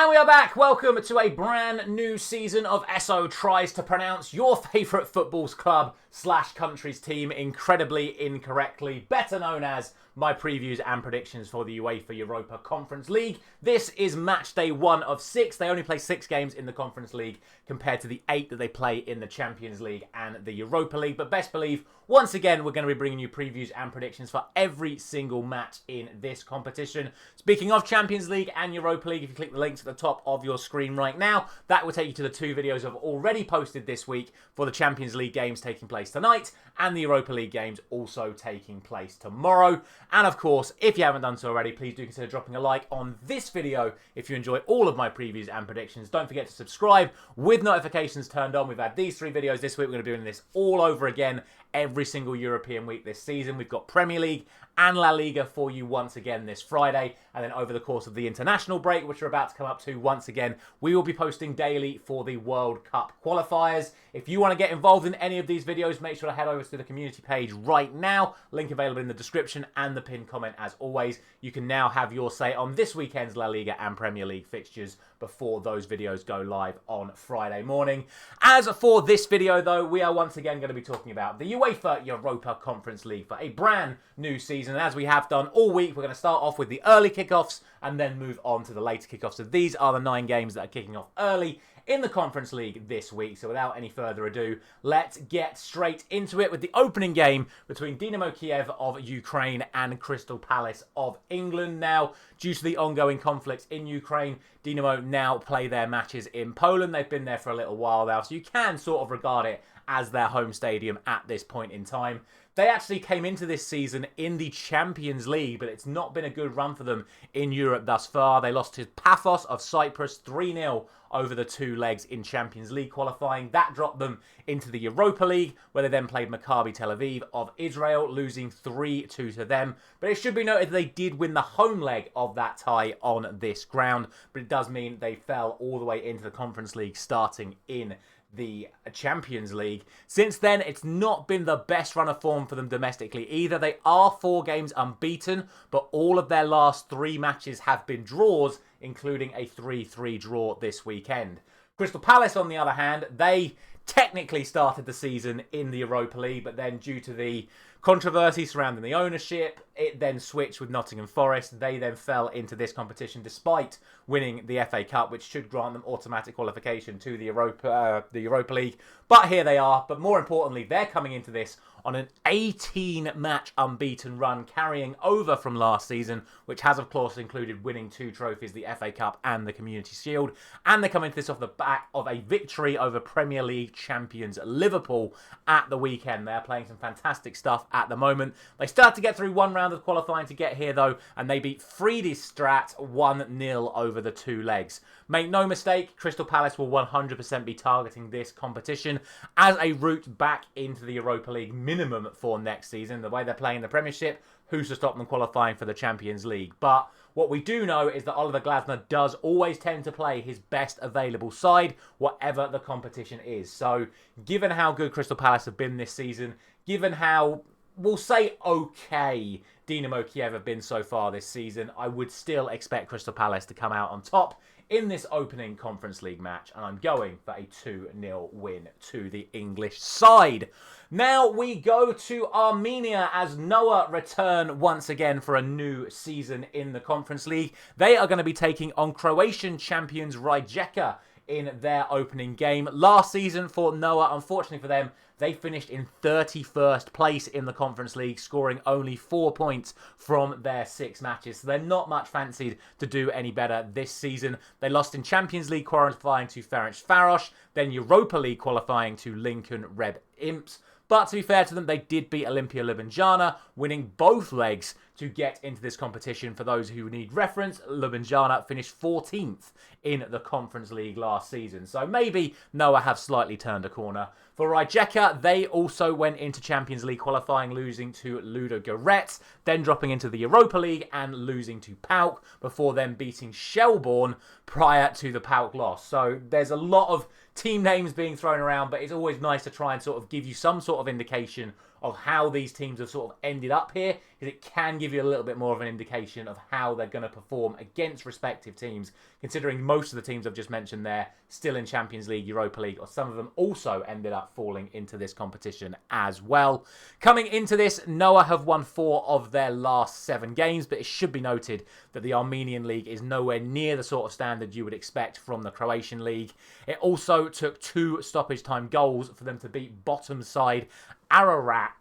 And we are back. Welcome to a brand new season of SO Tries to Pronounce your favourite football's club / country's team incredibly incorrectly, better known as my previews and predictions for the UEFA Europa Conference League. This is match day 1 of 6. They only play 6 games in the Conference League compared to the 8 that they play in the Champions League and the Europa League. But best believe, once again, we're going to be bringing you previews and predictions for every single match in this competition. Speaking of Champions League and Europa League, if you click the links at the top of your screen right now, that will take you to the 2 videos I've already posted this week for the Champions League games taking place tonight and the Europa League games also taking place tomorrow. And of course, if you haven't done so already, please do consider dropping a like on this video if you enjoy all of my previews and predictions. Don't forget to subscribe with notifications turned on. We've had these 3 videos this week. We're going to be doing this all over again every single European week this season. We've got Premier League and La Liga for you once again this Friday. And then over the course of the international break, which we're about to come up to once again, we will be posting daily for the World Cup qualifiers. If you want to get involved in any of these videos, make sure to head over to the community page right now. Link available in the description and the pinned comment as always. You can now have your say on this weekend's La Liga and Premier League fixtures before those videos go live on Friday morning. As for this video though, we are once again going to be talking about the UEFA Europa Conference League for a brand new season. And as we have done all week, we're going to start off with the early kickoffs and then move on to the later kickoffs. So these are the 9 games that are kicking off early in the Conference League this week. So without any further ado, let's get straight into it with the opening game between Dynamo Kiev of Ukraine and Crystal Palace of England. Now, due to the ongoing conflicts in Ukraine, Dynamo now play their matches in Poland. They've been there for a little while now, so you can sort of regard it as their home stadium at this point in time. They actually came into this season in the Champions League, but it's not been a good run for them in Europe thus far. They lost to Paphos of Cyprus 3-0 over the 2 legs in Champions League qualifying. That dropped them into the Europa League, where they then played Maccabi Tel Aviv of Israel, losing 3-2 to them. But it should be noted they did win the home leg of that tie on this ground, but it does mean they fell all the way into the Conference League starting in the Champions League. Since then, it's not been the best run of form for them domestically either. They are 4 games unbeaten, but all of their last 3 matches have been draws, including a 3-3 draw this weekend. Crystal Palace, on the other hand, they technically started the season in the Europa League, but then due to the controversy surrounding the ownership, it then switched with Nottingham Forest. They then fell into this competition despite winning the FA Cup, which should grant them automatic qualification to the Europa League. But here they are. But more importantly, they're coming into this on an 18-match unbeaten run, carrying over from last season, which has, of course, included winning 2 trophies, the FA Cup and the Community Shield. And they're coming to this off the back of a victory over Premier League champions Liverpool at the weekend. They're playing some fantastic stuff at the moment. They start to get through 1 round of qualifying to get here, though, and they beat Friedrichstadt 1-0 over the 2 legs. Make no mistake, Crystal Palace will 100% be targeting this competition as a route back into the Europa League minimum for next season. The way they're playing the Premiership, who's to stop them qualifying for the Champions League? But what we do know is that Oliver Glasner does always tend to play his best available side, whatever the competition is. So given how good Crystal Palace have been this season, given how, we'll say, okay Dynamo Kiev have been so far this season, I would still expect Crystal Palace to come out on top in this opening Conference League match, and I'm going for a 2-0 win to the English side. Now we go to Armenia as Noah return once again for a new season in the Conference League. They are going to be taking on Croatian champions Rijeka in their opening game. Last season for Noah, unfortunately for them, they finished in 31st place in the Conference League, scoring only 4 points from their 6 matches. So they're not much fancied to do any better this season. They lost in Champions League qualifying to Ferencvaros, then Europa League qualifying to Lincoln Red Imps. But to be fair to them, they did beat Olimpia Ljubljana, winning both legs to get into this competition. For those who need reference, Ljubljana finished 14th in the Conference League last season. So maybe Noah have slightly turned a corner. For Rijeka, they also went into Champions League qualifying, losing to Ludogorets, then dropping into the Europa League and losing to PAOK, before then beating Shelbourne prior to the PAOK loss. So there's a lot of team names being thrown around, but it's always nice to try and sort of give you some sort of indication of how these teams have sort of ended up here, because it can give you a little bit more of an indication of how they're going to perform against respective teams, considering most of the teams I've just mentioned there still in Champions League, Europa League, or some of them also ended up falling into this competition as well. Coming into this, Noah have won 4 of their last 7 games, but it should be noted that the Armenian League is nowhere near the sort of standard you would expect from the Croatian League. It also took 2 stoppage time goals for them to beat bottom side Ararat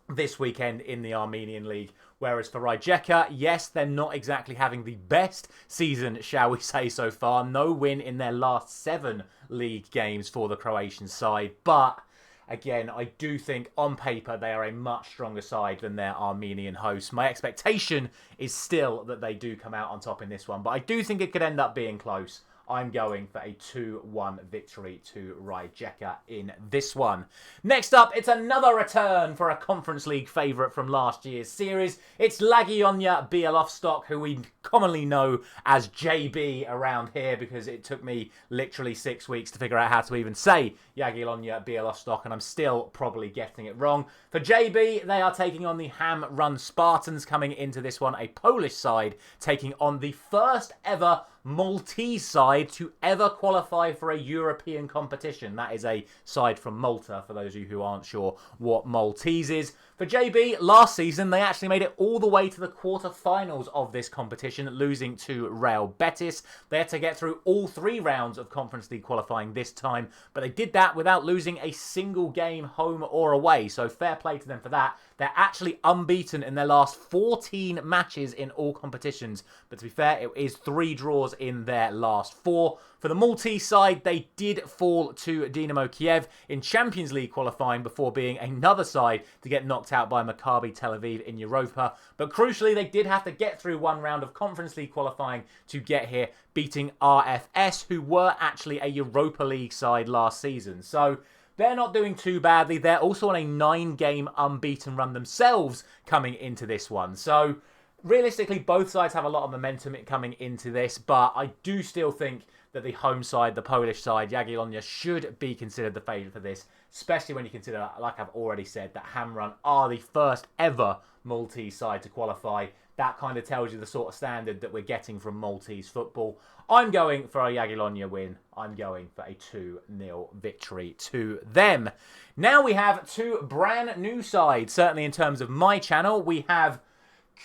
this weekend in the Armenian League. Whereas for Rijeka, yes, they're not exactly having the best season, shall we say, so far. No win in their last 7 league games for the Croatian side. But again, I do think on paper they are a much stronger side than their Armenian hosts. My expectation is still that they do come out on top in this one. But I do think it could end up being close. I'm going for a 2-1 victory to Rijeka in this one. Next up, it's another return for a Conference League favourite from last year's series. It's Jagiellonia Białystok, who we commonly know as JB around here, because it took me literally 6 weeks to figure out how to even say Jagiellonia Białystok, and I'm still probably getting it wrong. For JB, they are taking on the ham-run Spartans coming into this one, a Polish side taking on the first ever Maltese side to ever qualify for a European competition. That is a side from Malta, for those of you who aren't sure what Maltese is. For JB, last season, they actually made it all the way to the quarter-finals of this competition, losing to Real Betis. They had to get through all 3 rounds of Conference League qualifying this time, but they did that without losing a single game home or away, so fair play to them for that. They're actually unbeaten in their last 14 matches in all competitions, but to be fair, it is 3 draws in their last 4. For the Maltese side, they did fall to Dynamo Kiev in Champions League qualifying before being another side to get knocked out by Maccabi Tel Aviv in Europa. But crucially, they did have to get through 1 round of Conference League qualifying to get here, beating RFS, who were actually a Europa League side last season. So they're not doing too badly. They're also on a 9-game unbeaten run themselves coming into this one. So realistically, both sides have a lot of momentum coming into this, but I do still think that the home side, the Polish side, Jagiellonia, should be considered the favourite for this, especially when you consider, like I've already said, that Hamrun are the first ever Maltese side to qualify. That kind of tells you the sort of standard that we're getting from Maltese football. I'm going for a Jagiellonia win. I'm going for a 2-0 victory to them. Now we have 2 brand new sides, certainly in terms of my channel. We have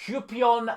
Kupion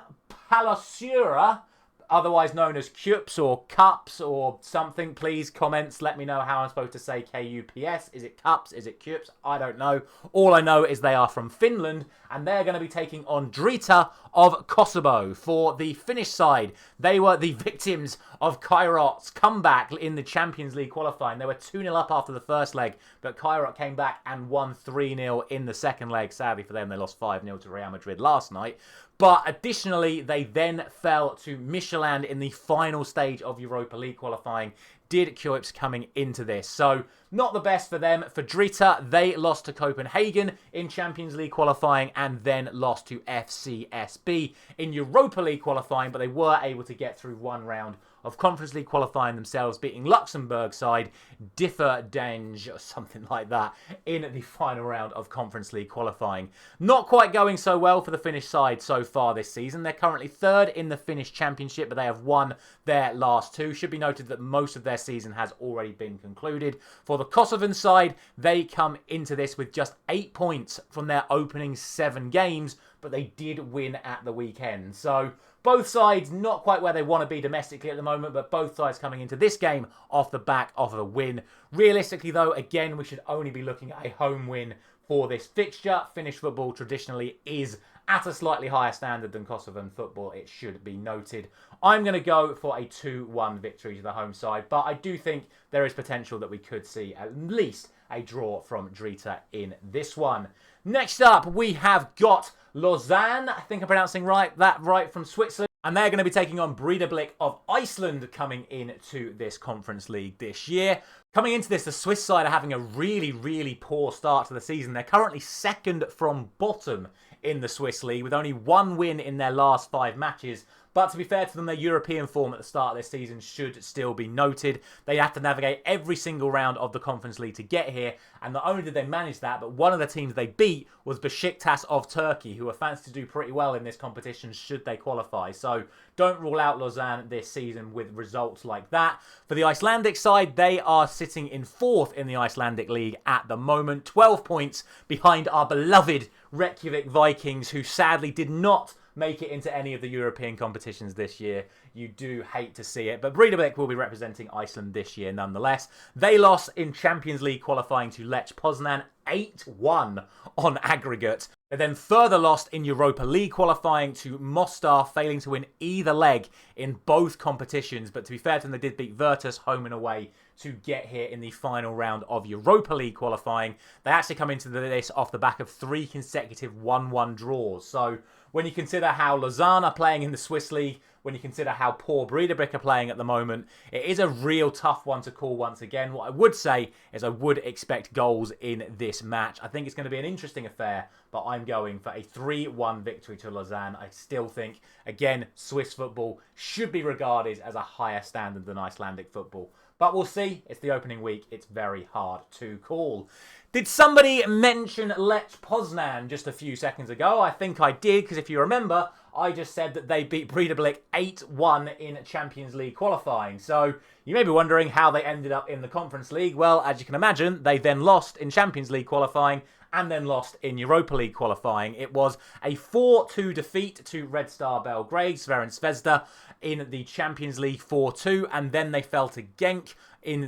Palosura, otherwise known as KuPS or KuPS or something. Please, comments, let me know how I'm supposed to say KuPS. Is it KuPS? Is it KuPS? I don't know. All I know is they are from Finland, and they're going to be taking on Drita of Kosovo. For the Finnish side, they were the victims of Kairot's comeback in the Champions League qualifying. They were 2-0 up after the first leg, but Kairot came back and won 3-0 in the second leg. Sadly for them, they lost 5-0 to Real Madrid last night. But additionally, they then fell to Michelin in the final stage of Europa League qualifying. Did KuPS coming into this. So not the best for them. For Drita, they lost to Copenhagen in Champions League qualifying and then lost to FCSB in Europa League qualifying, but they were able to get through 1 round of Conference League qualifying themselves, beating Luxembourg side Differdange or something like that in the final round of Conference League qualifying. Not quite going so well for the Finnish side so far this season. They're currently 3rd in the Finnish Championship, but they have won their last 2. Should be noted that most of their season has already been concluded. For the Kosovan side, they come into this with just 8 points from their opening 7 games, but they did win at the weekend. So both sides not quite where they want to be domestically at the moment, but both sides coming into this game off the back of a win. Realistically, though, again, we should only be looking at a home win for this fixture. Finnish football traditionally is at a slightly higher standard than Kosovan football, it should be noted. I'm going to go for a 2-1 victory to the home side, but I do think there is potential that we could see at least a draw from Drita in this one. Next up, we have got Lausanne. I think I'm pronouncing that right, from Switzerland. And they're going to be taking on Breidablik of Iceland coming into this Conference League this year. Coming into this, the Swiss side are having a really, really poor start to the season. They're currently 2nd from bottom in the Swiss League with only 1 win in their last 5 matches. But to be fair to them, their European form at the start of this season should still be noted. They have to navigate every single round of the Conference League to get here. And not only did they manage that, but one of the teams they beat was Besiktas of Turkey, who are fancy to do pretty well in this competition should they qualify. So don't rule out Lausanne this season with results like that. For the Icelandic side, they are sitting in 4th in the Icelandic League at the moment. 12 points behind our beloved Reykjavik Vikings, who sadly did not make it into any of the European competitions this year. You do hate to see it, but Breidablik will be representing Iceland this year nonetheless. They lost in Champions League qualifying to Lech Poznan 8-1 on aggregate. They then further lost in Europa League qualifying to Mostar, failing to win either leg in both competitions. But to be fair to them, they did beat Virtus home and away to get here in the final round of Europa League qualifying. They actually come into this off the back of 3 consecutive 1-1 draws. So when you consider how Lausanne are playing in the Swiss League, when you consider how poor Breidablik are playing at the moment, it is a real tough one to call once again. What I would say is I would expect goals in this match. I think it's going to be an interesting affair, but I'm going for a 3-1 victory to Lausanne. I still think, again, Swiss football should be regarded as a higher standard than Icelandic football. But we'll see. It's the opening week. It's very hard to call. Did somebody mention Lech Poznan just a few seconds ago? I think I did, because if you remember, I just said that they beat Breidablik 8-1 in Champions League qualifying. So you may be wondering how they ended up in the Conference League. Well, as you can imagine, they then lost in Champions League qualifying and then lost in Europa League qualifying. It was a 4-2 defeat to Red Star Belgrade, Zvezda, in the Champions League 4-2, and then they fell to Genk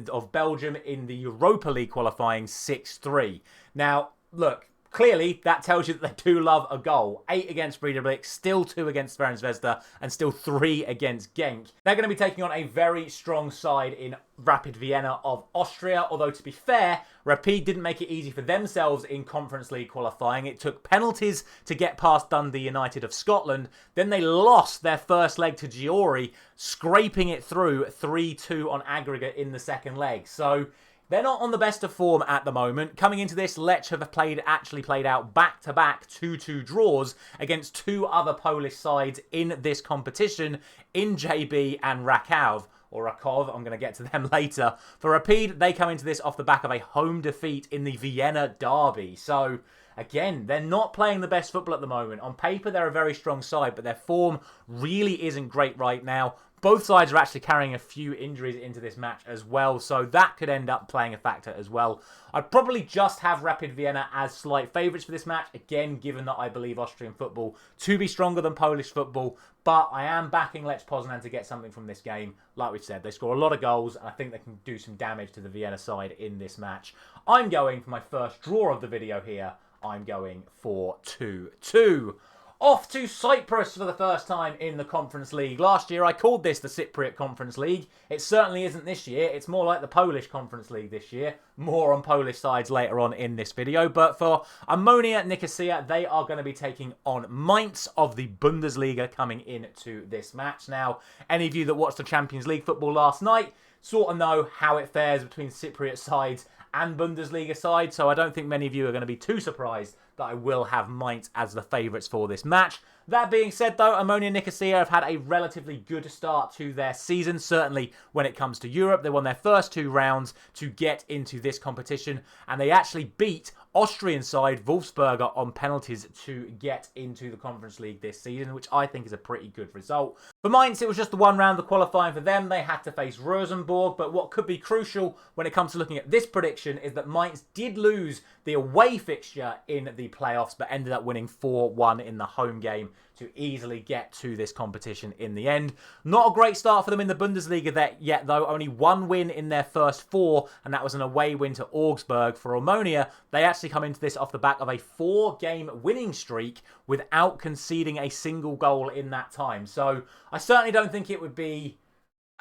of Belgium in the Europa League qualifying 6-3. Now, look, clearly that tells you that they do love a goal. 8 against Breidablik, still 2 against Zvezda, and still 3 against Genk. They're going to be taking on a very strong side in Rapid Vienna of Austria, although to be fair, Rapid didn't make it easy for themselves in Conference League qualifying. It took penalties to get past Dundee United of Scotland. Then they lost their first leg to Győri, scraping it through 3-2 on aggregate in the second leg. So they're not on the best of form at the moment. Coming into this, Lech have actually played out back-to-back 2-2 draws against 2 other Polish sides in this competition, in JB and Rakow. Or Rakow, I'm going to get to them later. For Rapid, they come into this off the back of a home defeat in the Vienna derby. So, again, they're not playing the best football at the moment. On paper, they're a very strong side, but their form really isn't great right now. Both sides are actually carrying a few injuries into this match as well, so that could end up playing a factor as well. I'd probably just have Rapid Vienna as slight favourites for this match, again, given that I believe Austrian football to be stronger than Polish football, but I am backing Lech Poznan to get something from this game. Like we said, they score a lot of goals, and I think they can do some damage to the Vienna side in this match. I'm going for my first draw of the video here. I'm going for 2-2. Off to Cyprus for the first time in the Conference League. Last year I called this the Cypriot Conference League. It certainly isn't this year. It's more like the Polish Conference League this year. More on Polish sides later on in this video. But for Omonia Nicosia, they are going to be taking on Mainz of the Bundesliga coming into this match. Now, any of you that watched the Champions League football last night sort of know how it fares between Cypriot sides and Bundesliga sides, so I don't think many of you are going to be too surprised that I will have Mainz as the favourites for this match. That being said, though, Omonia Nicosia have had a relatively good start to their season, certainly when it comes to Europe. They won their first 2 rounds to get into this competition, and they actually beat Austrian side Wolfsberger on penalties to get into the Conference League this season, which I think is a pretty good result. For Mainz, it was just the 1 round of qualifying for them. They had to face Rosenborg, but what could be crucial when it comes to looking at this prediction is that Mainz did lose the away fixture in the playoffs, but ended up winning 4-1 in the home game to easily get to this competition in the end. Not a great start for them in the Bundesliga yet, though. Only 1 win in their first 4, and that was an away win to Augsburg. For Omonia, they actually come into this off the back of a 4-game winning streak without conceding a single goal in that time. So I certainly don't think it would be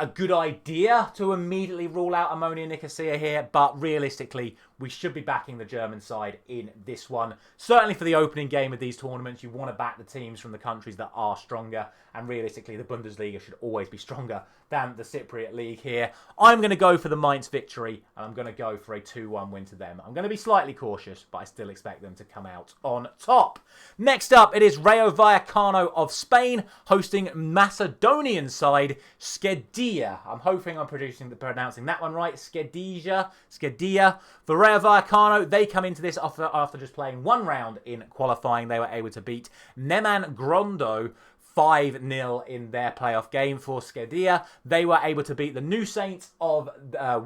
a good idea to immediately rule out Omonia Nicosia here, but realistically, we should be backing the German side in this one. Certainly for the opening game of these tournaments, you want to back the teams from the countries that are stronger, and realistically, the Bundesliga should always be stronger than the Cypriot League here. I'm going to go for the Mainz victory, and I'm going to go for a 2-1 win to them. I'm going to be slightly cautious, but I still expect them to come out on top. Next up, it is Rayo Vallecano of Spain hosting Macedonian side Shkendija. I'm hoping I'm pronouncing that one right. Shkendija. For Rayo Vallecano, they come into this after just playing one round in qualifying. They were able to beat Neman Grondo 5-0 in their playoff game. For Shkendija, they were able to beat the New Saints of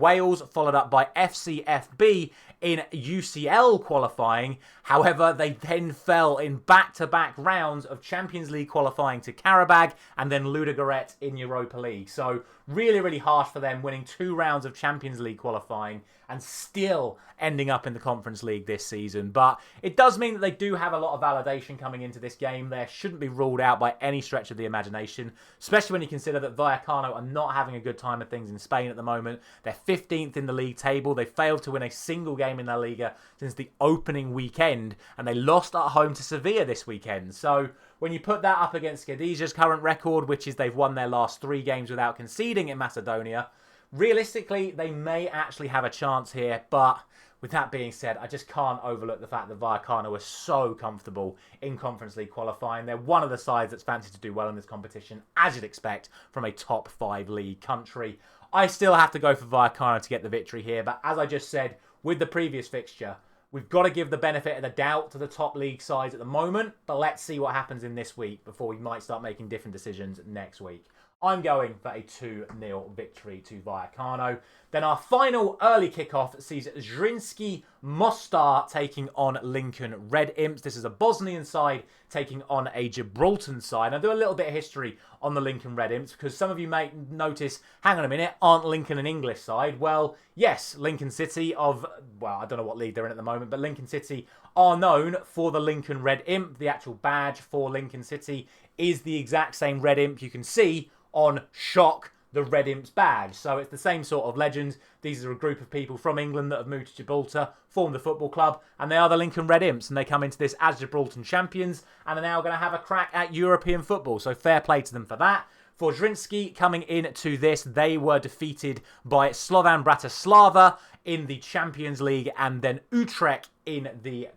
Wales, followed up by FCFB in UCL qualifying. However, they then fell in back-to-back rounds of Champions League qualifying to Qarabag and then Ludogorets in Europa League. So really, really harsh for them, winning 2 rounds of Champions League qualifying and still ending up in the Conference League this season. But it does mean that they do have a lot of validation coming into this game. They shouldn't be ruled out by any stretch of the imagination, especially when you consider that Vallecano are not having a good time of things in Spain at the moment. They're 15th in the league table. They failed to win a single game in La Liga since the opening weekend, and they lost at home to Sevilla this weekend. So when you put that up against Shkendija's current record, which is they've won their last 3 games without conceding in Macedonia, realistically, they may actually have a chance here. But with that being said, I just can't overlook the fact that Vallecano are so comfortable in Conference League qualifying. They're one of the sides that's fancied to do well in this competition, as you'd expect from a top 5 league country. I still have to go for Vallecano to get the victory here, but as I just said, with the previous fixture, we've got to give the benefit of the doubt to the top league sides at the moment, but let's see what happens in this week before we might start making different decisions next week. I'm going for a 2-0 victory to Vallecano. Then our final early kickoff sees Zrinjski Mostar taking on Lincoln Red Imps. This is a Bosnian side taking on a Gibraltar side. I'll do a little bit of history on the Lincoln Red Imps because some of you may notice, hang on a minute, aren't Lincoln an English side? Well, yes, Lincoln City of, well, I don't know what league they're in at the moment, but Lincoln City are known for the Lincoln Red Imp. The actual badge for Lincoln City is the exact same Red Imp you can see on Shock, the Red Imps badge. So it's the same sort of legend. These are a group of people from England that have moved to Gibraltar, formed the football club, and they are the Lincoln Red Imps, and they come into this as Gibraltar champions and are now going to have a crack at European football. So fair play to them for that. For Zrinjski coming into this, they were defeated by Slovan Bratislava in the Champions League and then Utrecht in the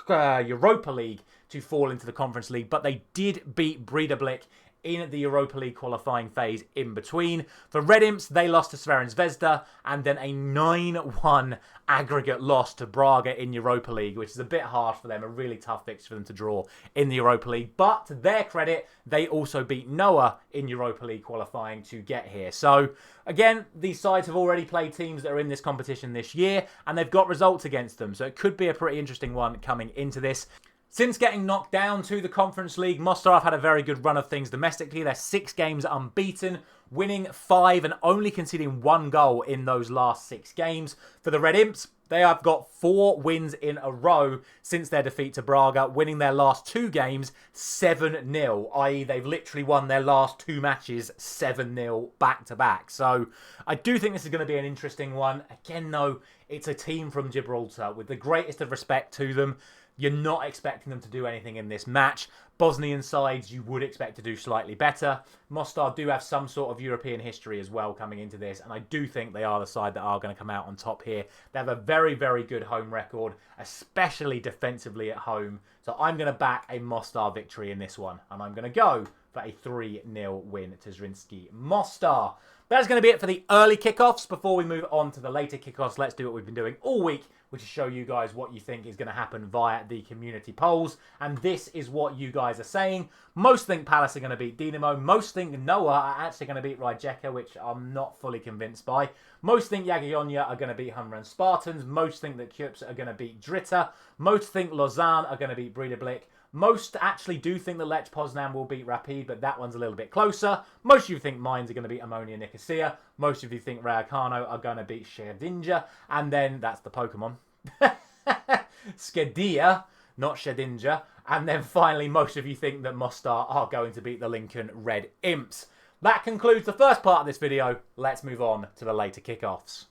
Europa League to fall into the Conference League, but they did beat Breidablik in the Europa League qualifying phase in between. For Red Imps, they lost to Crvena Zvezda and then a 9-1 aggregate loss to Braga in Europa League, which is a bit harsh for them, a really tough fixture for them to draw in the Europa League. But to their credit, they also beat Noah in Europa League qualifying to get here. So again, these sides have already played teams that are in this competition this year, and they've got results against them. So it could be a pretty interesting one coming into this. Since getting knocked down to the Conference League, Mostar have had a very good run of things domestically. They're 6 games unbeaten, winning 5 and only conceding 1 goal in those last 6 games. For the Red Imps, they have got 4 wins in a row since their defeat to Braga, winning their last 2 games 7-0, i.e. they've literally won their last 2 matches 7-0 back-to-back. So I do think this is going to be an interesting one. Again, though, it's a team from Gibraltar. With the greatest of respect to them, you're not expecting them to do anything in this match. Bosnian sides you would expect to do slightly better. Mostar do have some sort of European history as well coming into this, and I do think they are the side that are going to come out on top here. They have a very, very good home record, especially defensively at home. So I'm going to back a Mostar victory in this one, and I'm going to go for a 3-0 win to Zrinjski Mostar. That's going to be it for the early kickoffs. Before we move on to the later kickoffs, let's do what we've been doing all week, which is show you guys what you think is going to happen via the community polls. And this is what you guys are saying. Most think Palace are going to beat Dynamo. Most think Noah are actually going to beat Rijeka, which I'm not fully convinced by. Most think Jagiellonia are going to beat Spartans. Most think that KuPS are going to beat Drita. Most think Lausanne are going to beat Breidablik. Most actually do think that Lech Poznan will beat Rapid, but that one's a little bit closer. Most of you think Mainz are going to beat Omonia Nicosia. Most of you think Vallecano are going to beat Shkendija. And then, that's the Pokemon. Shkendija, not Shkendija. And then finally, most of you think that Mostar are going to beat the Lincoln Red Imps. That concludes the first part of this video. Let's move on to the later kickoffs.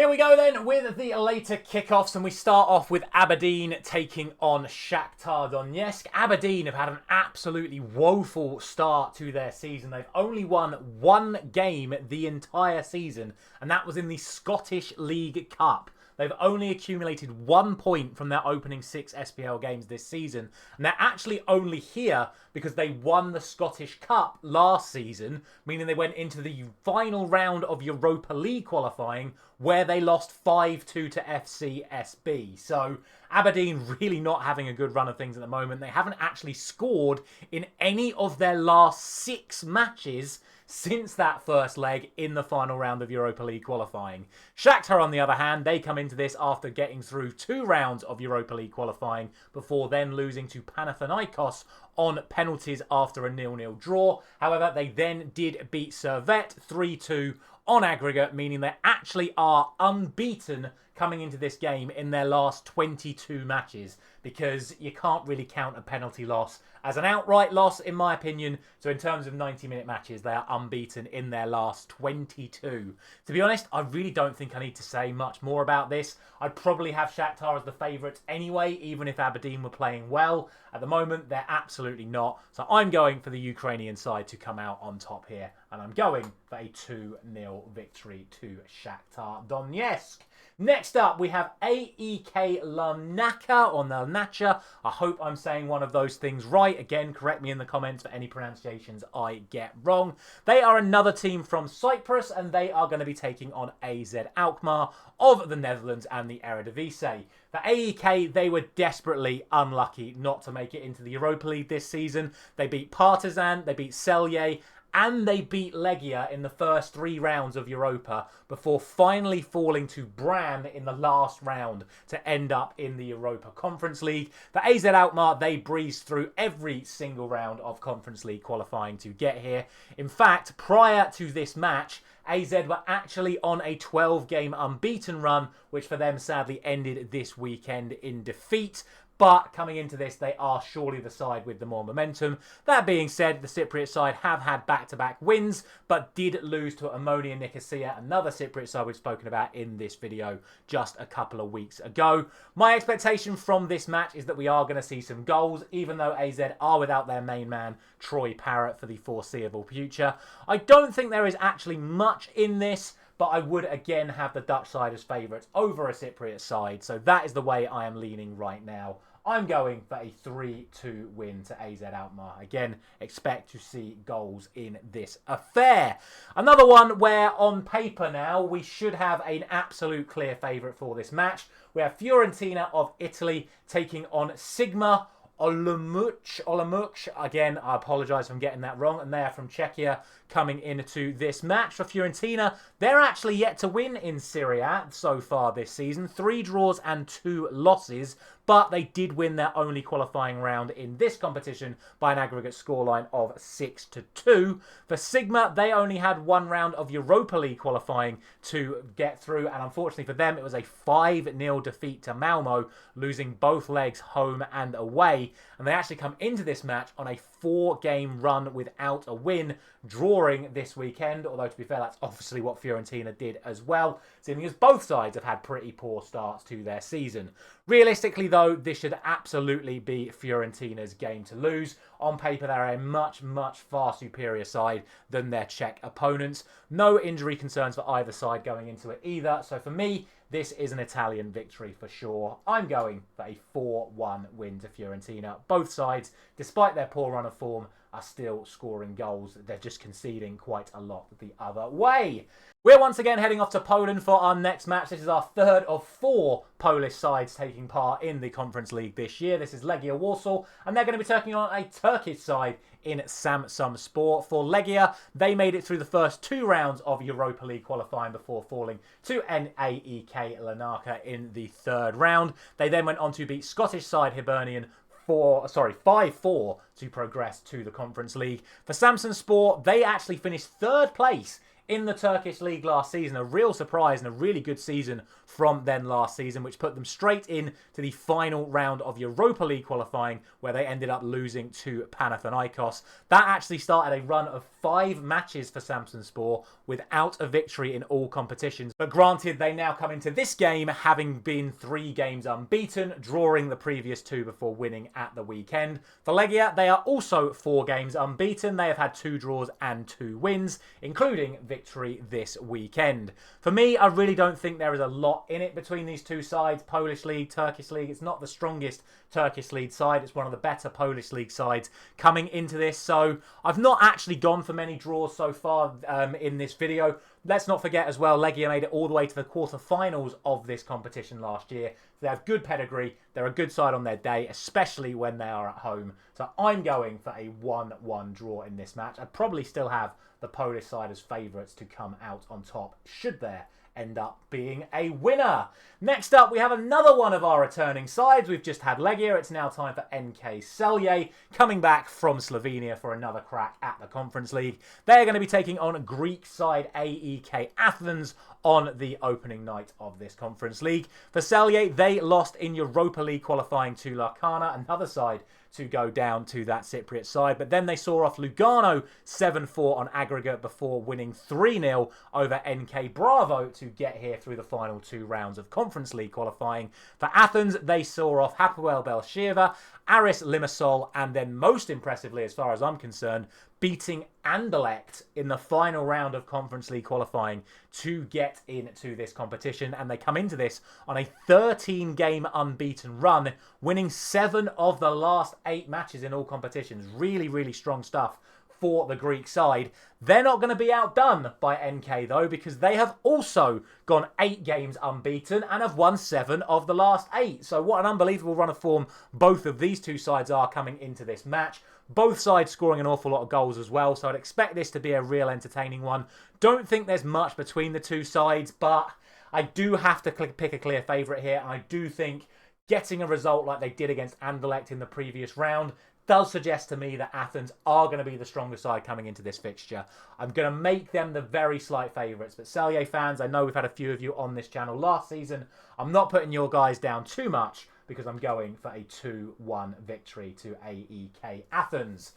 Here we go then with the later kickoffs, and we start off with Aberdeen taking on Shakhtar Donetsk. Aberdeen have had an absolutely woeful start to their season. They've only won one game the entire season, and that was in the Scottish League Cup. They've only accumulated 1 point from their opening 6 SPL games this season. And they're actually only here because they won the Scottish Cup last season, meaning they went into the final round of Europa League qualifying where they lost 5-2 to FCSB. So Aberdeen really not having a good run of things at the moment. They haven't actually scored in any of their last 6 matches since that first leg in the final round of Europa League qualifying. Shakhtar, on the other hand, they come into this after getting through 2 rounds of Europa League qualifying before then losing to Panathinaikos on penalties after a 0-0 draw. However, they then did beat Servette 3-2 on aggregate, meaning they actually are unbeaten coming into this game in their last 22 matches, because you can't really count a penalty loss as an outright loss, in my opinion. So in terms of 90-minute matches, they are unbeaten in their last 22. To be honest, I really don't think I need to say much more about this. I'd probably have Shakhtar as the favourites anyway, even if Aberdeen were playing well. At the moment, they're absolutely not. So I'm going for the Ukrainian side to come out on top here, and I'm going for a 2-0 victory to Shakhtar Donetsk. Next up, we have AEK Larnaca, or Larnaca. I hope I'm saying one of those things right. Again, correct me in the comments for any pronunciations I get wrong. They are another team from Cyprus, and they are going to be taking on AZ Alkmaar of the Netherlands and the Eredivisie. For AEK, they were desperately unlucky not to make it into the Europa League this season. They beat Partizan, they beat Celje, and they beat Legia in the first 3 rounds of Europa before finally falling to Brann in the last round to end up in the Europa Conference League. For AZ Alkmaar, they breezed through every single round of Conference League qualifying to get here. In fact, prior to this match, AZ were actually on a 12-game unbeaten run, which for them sadly ended this weekend in defeat. But coming into this, they are surely the side with the more momentum. That being said, the Cypriot side have had back-to-back wins, but did lose to Omonia Nicosia, another Cypriot side we've spoken about in this video just a couple of weeks ago. My expectation from this match is that we are going to see some goals, even though AZ are without their main man, Troy Parrott, for the foreseeable future. I don't think there is actually much in this, but I would again have the Dutch side as favourites over a Cypriot side. So that is the way I am leaning right now. I'm going for a 3-2 win to AZ Alkmaar. Again, expect to see goals in this affair. Another one where on paper now we should have an absolute clear favourite for this match. We have Fiorentina of Italy taking on Sigma Olomouc. Again, I apologise if I'm getting that wrong. And they are from Czechia coming into this match. For Fiorentina, they're actually yet to win in Serie A so far this season. 3 draws and 2 losses. But they did win their only qualifying round in this competition by an aggregate scoreline of 6-2. For Sigma, they only had 1 round of Europa League qualifying to get through. And unfortunately for them, it was a 5-0 defeat to Malmo, losing both legs home and away. And they actually come into this match on a 4-game run without a win, drawing this weekend. Although, to be fair, that's obviously what Fiorentina did as well, seeing as both sides have had pretty poor starts to their season. Realistically, though, this should absolutely be Fiorentina's game to lose. On paper, they're a much, much far superior side than their Czech opponents. No injury concerns for either side going into it either. So for me, this is an Italian victory for sure. I'm going for a 4-1 win to Fiorentina. Both sides, despite their poor run of form, are still scoring goals. They're just conceding quite a lot the other way. We're once again heading off to Poland for our next match. This is our 3rd of 4 Polish sides taking part in the Conference League this year. This is Legia Warsaw, and they're going to be taking on a Turkish side in Samsunspor. For Legia, they made it through the first 2 rounds of Europa League qualifying before falling to AEK Larnaca in the 3rd round. They then went on to beat Scottish side Hibernian 5-4 to progress to the Conference League. For Samsunspor, they actually finished 3rd place in the Turkish League last season. A real surprise and a really good season from them last season, which put them straight in to the final round of Europa League qualifying, where they ended up losing to Panathinaikos. That actually started a run of 5 matches for Samsunspor without a victory in all competitions. But granted, they now come into this game having been 3 games unbeaten, drawing the previous 2 before winning at the weekend. For Legia, they are also 4 games unbeaten. They have had 2 draws and 2 wins, including victory this weekend. For me, I really don't think there is a lot in it between these two sides. Polish League, Turkish League. It's not the strongest Turkish League side. It's one of the better Polish League sides coming into this. So I've not actually gone for many draws so far in this video. Let's not forget as well, Legia made it all the way to the quarterfinals of this competition last year. They have good pedigree. They're a good side on their day, especially when they are at home. So I'm going for a 1-1 draw in this match. I'd probably still have the Polish side as favourites to come out on top, should there end up being a winner. Next up, we have another one of our returning sides. We've just had Legia. It's now time for NK Celje, coming back from Slovenia for another crack at the Conference League. They're going to be taking on Greek side AEK Athens on the opening night of this Conference League. For Celje, they lost in Europa League qualifying to Larnaca, another side to go down to that Cypriot side. But then they saw off Lugano 7-4 on aggregate before winning 3-0 over NK Bravo to get here through the final 2 rounds of Conference League qualifying. For Athens, they saw off Hapoel Beersheva, Aris Limassol, and then most impressively, as far as I'm concerned, beating Anderlecht in the final round of Conference League qualifying to get into this competition. And they come into this on a 13-game unbeaten run, winning 7 of the last 8 matches in all competitions. Really, really strong stuff for the Greek side. They're not going to be outdone by NK though, because they have also gone 8 games unbeaten and have won 7 of the last 8. So what an unbelievable run of form both of these two sides are coming into this match. Both sides scoring an awful lot of goals as well, so I'd expect this to be a real entertaining one. Don't think there's much between the two sides, but I do have to pick a clear favourite here, and I do think getting a result like they did against Anderlecht in the previous round does suggest to me that Athens are going to be the stronger side coming into this fixture. I'm going to make them the very slight favourites, but Celje fans, I know we've had a few of you on this channel last season. I'm not putting your guys down too much, because I'm going for a 2-1 victory to AEK Athens.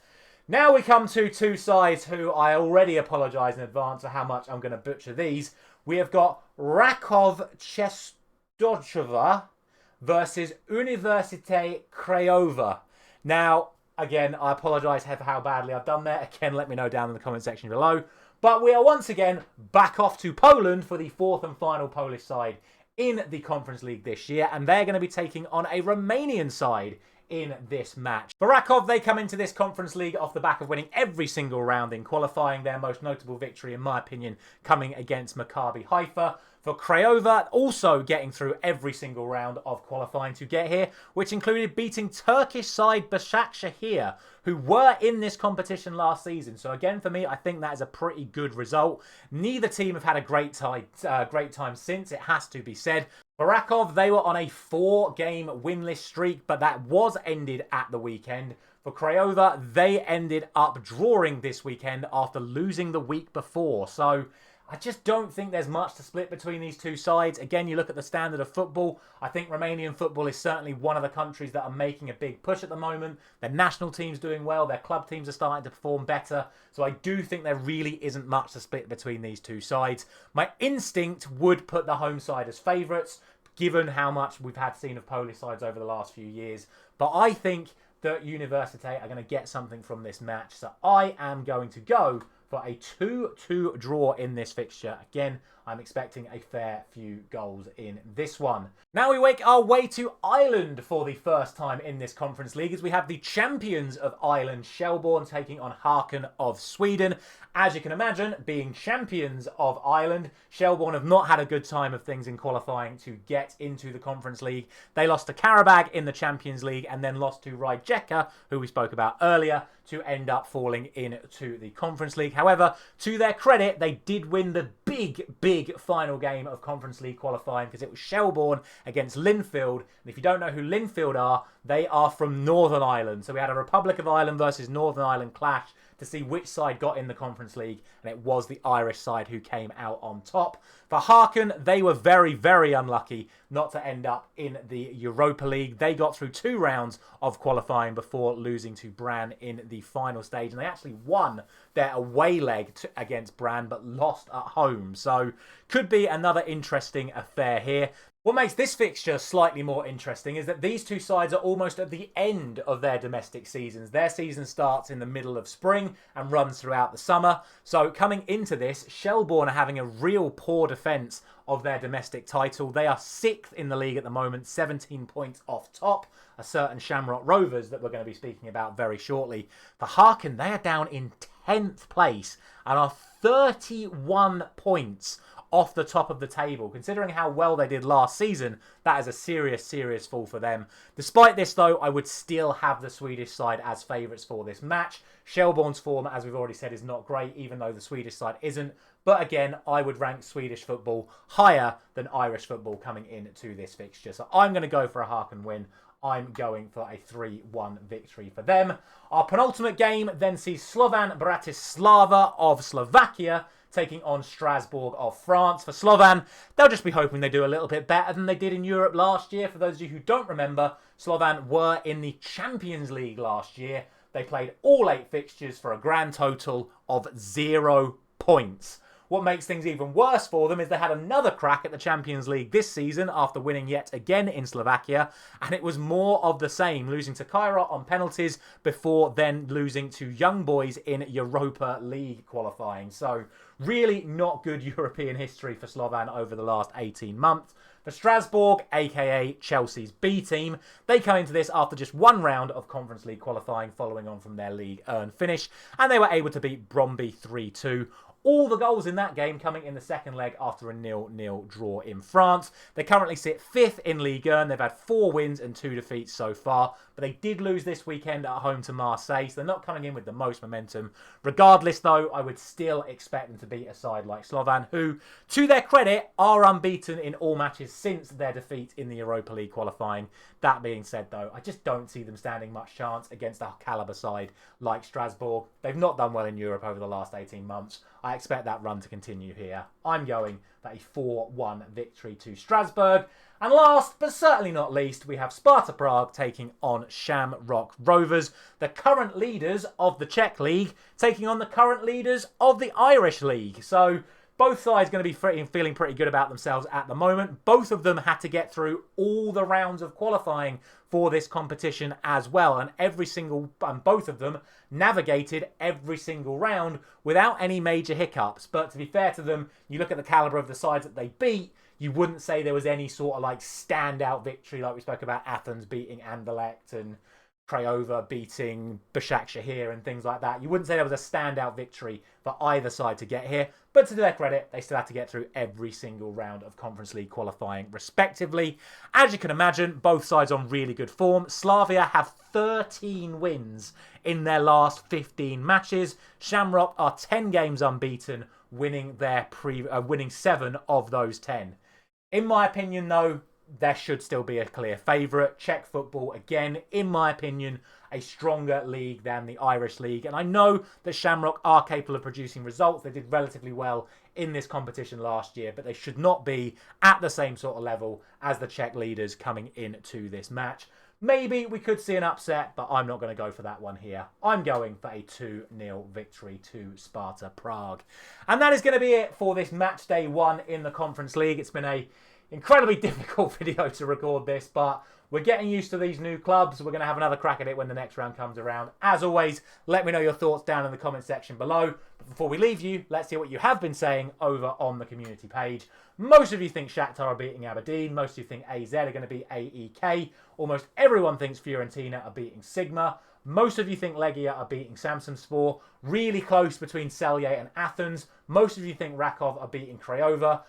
Now we come to two sides who I already apologise in advance for how much I'm going to butcher these. We have got Rakow Częstochowa versus Uniwersytet Craiova. Now, again, I apologise for how badly I've done there. Again, let me know down in the comment section below. But we are once again back off to Poland for the 4th and final Polish side in the Conference League this year, and they're going to be taking on a Romanian side in this match. For Rakow, they come into this Conference League off the back of winning every single round in qualifying, their most notable victory, in my opinion, coming against Maccabi Haifa. For Craiova, also getting through every single round of qualifying to get here, which included beating Turkish side Başakşehir, who were in this competition last season. So again, for me, I think that is a pretty good result. Neither team have had a great time since, it has to be said. For Rakow, they were on a 4-game winless streak, but that was ended at the weekend. For Craiova, they ended up drawing this weekend after losing the week before. So I just don't think there's much to split between these two sides. Again, you look at the standard of football. I think Romanian football is certainly one of the countries that are making a big push at the moment. Their national team's doing well. Their club teams are starting to perform better. So I do think there really isn't much to split between these two sides. My instinct would put the home side as favourites, given how much we've had seen of Polish sides over the last few years. But I think that Uniwersytet are going to get something from this match. So I am going to go for a 2-2 draw in this fixture. Again, I'm expecting a fair few goals in this one. Now we make our way to Ireland for the first time in this Conference League, as we have the champions of Ireland, Shelbourne, taking on Hacken of Sweden. As you can imagine, being champions of Ireland, Shelbourne have not had a good time of things in qualifying to get into the Conference League. They lost to Karabag in the Champions League and then lost to Rijeka, who we spoke about earlier, to end up falling into the Conference League. However, to their credit, they did win the big final game of Conference League qualifying, because it was Shelbourne against Linfield. And if you don't know who Linfield are, they are from Northern Ireland. So we had a Republic of Ireland versus Northern Ireland clash to see which side got in the Conference League, and it was the Irish side who came out on top. For Hacken, they were very, very unlucky not to end up in the Europa League. They got through 2 rounds of qualifying before losing to Brann in the final stage, and they actually won their away leg against Brann, but lost at home. So could be another interesting affair here. What makes this fixture slightly more interesting is that these two sides are almost at the end of their domestic seasons. Their season starts in the middle of spring and runs throughout the summer. So coming into this, Shelbourne are having a real poor defence of their domestic title. They are 6th in the league at the moment, 17 points off top. A certain Shamrock Rovers that we're going to be speaking about very shortly. For Hacken, they are down in 10th place and are 31 points off the top of the table. Considering how well they did last season, that is a serious, serious fall for them. Despite this, though, I would still have the Swedish side as favourites for this match. Shelbourne's form, as we've already said, is not great, even though the Swedish side isn't. But again, I would rank Swedish football higher than Irish football coming into this fixture. So I'm going to go for a Hacken win. I'm going for a 3-1 victory for them. Our penultimate game then sees Slovan Bratislava of Slovakia taking on Strasbourg of France. For Slovan, they'll just be hoping they do a little bit better than they did in Europe last year. For those of you who don't remember, Slovan were in the Champions League last year. They played all 8 fixtures for a grand total of 0 points. What makes things even worse for them is they had another crack at the Champions League this season after winning yet again in Slovakia, and it was more of the same, losing to Cairo on penalties before then losing to Young Boys in Europa League qualifying. So really not good European history for Slovan over the last 18 months. For Strasbourg, aka Chelsea's B team, they come into this after just 1 round of Conference League qualifying following on from their League Earn finish, and they were able to beat Bromby 3-2. All the goals in that game coming in the second leg after a 0-0 draw in France. They currently sit 5th in Ligue 1. They've had 4 wins and 2 defeats so far. But they did lose this weekend at home to Marseille, so they're not coming in with the most momentum. Regardless, though, I would still expect them to beat a side like Slovan, who, to their credit, are unbeaten in all matches since their defeat in the Europa League qualifying. That being said, though, I just don't see them standing much chance against a calibre side like Strasbourg. They've not done well in Europe over the last 18 months. I expect that run to continue here. I'm going for a 4-1 victory to Strasbourg. And last, but certainly not least, we have Sparta Prague taking on Shamrock Rovers, the current leaders of the Czech League, taking on the current leaders of the Irish League. So both sides going to be feeling pretty good about themselves at the moment. Both of them had to get through all the rounds of qualifying for this competition as well. And both of them navigated every single round without any major hiccups. But to be fair to them, you look at the calibre of the sides that they beat, you wouldn't say there was any sort of like standout victory like we spoke about Athens beating Anderlecht and Craiova beating Başakşehir and things like that. You wouldn't say there was a standout victory for either side to get here, but to their credit, they still had to get through every single round of Conference League qualifying respectively. As you can imagine, both sides on really good form. Slavia have 13 wins in their last 15 matches. Shamrock are 10 games unbeaten, winning 7 of those 10. In my opinion, though, there should still be a clear favourite. Czech football, again, in my opinion, a stronger league than the Irish League. And I know that Shamrock are capable of producing results. They did relatively well in this competition last year, but they should not be at the same sort of level as the Czech leaders coming into this match. Maybe we could see an upset, but I'm not going to go for that one here. I'm going for a 2-0 victory to Sparta Prague. And that is going to be it for this match day 1 in the Conference League. It's been a incredibly difficult video to record this, but we're getting used to these new clubs. We're going to have another crack at it when the next round comes around. As always, let me know your thoughts down in the comment section below. But before we leave you, let's hear what you have been saying over on the community page. Most of you think Shakhtar are beating Aberdeen. Most of you think AZ are going to beat AEK. Almost everyone thinks Fiorentina are beating Sigma. Most of you think Legia are beating Samsunspor. Really close between Celje and Athens. Most of you think Rakow are beating Craiova.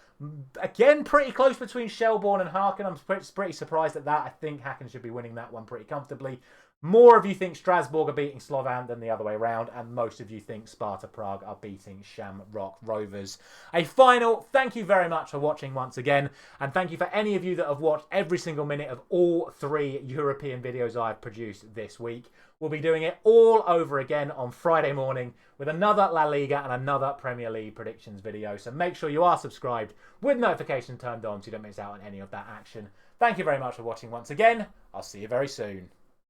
Again, pretty close between Shelbourne and Hacken. I'm pretty surprised at that. I think Hacken should be winning that one pretty comfortably. More of you think Strasbourg are beating Slovan than the other way around, and most of you think Sparta Prague are beating Shamrock Rovers. A final thank you very much for watching once again, and thank you for any of you that have watched every single minute of all 3 European videos I've produced this week. We'll be doing it all over again on Friday morning with another La Liga and another Premier League predictions video, so make sure you are subscribed with notifications turned on so you don't miss out on any of that action. Thank you very much for watching once again. I'll see you very soon.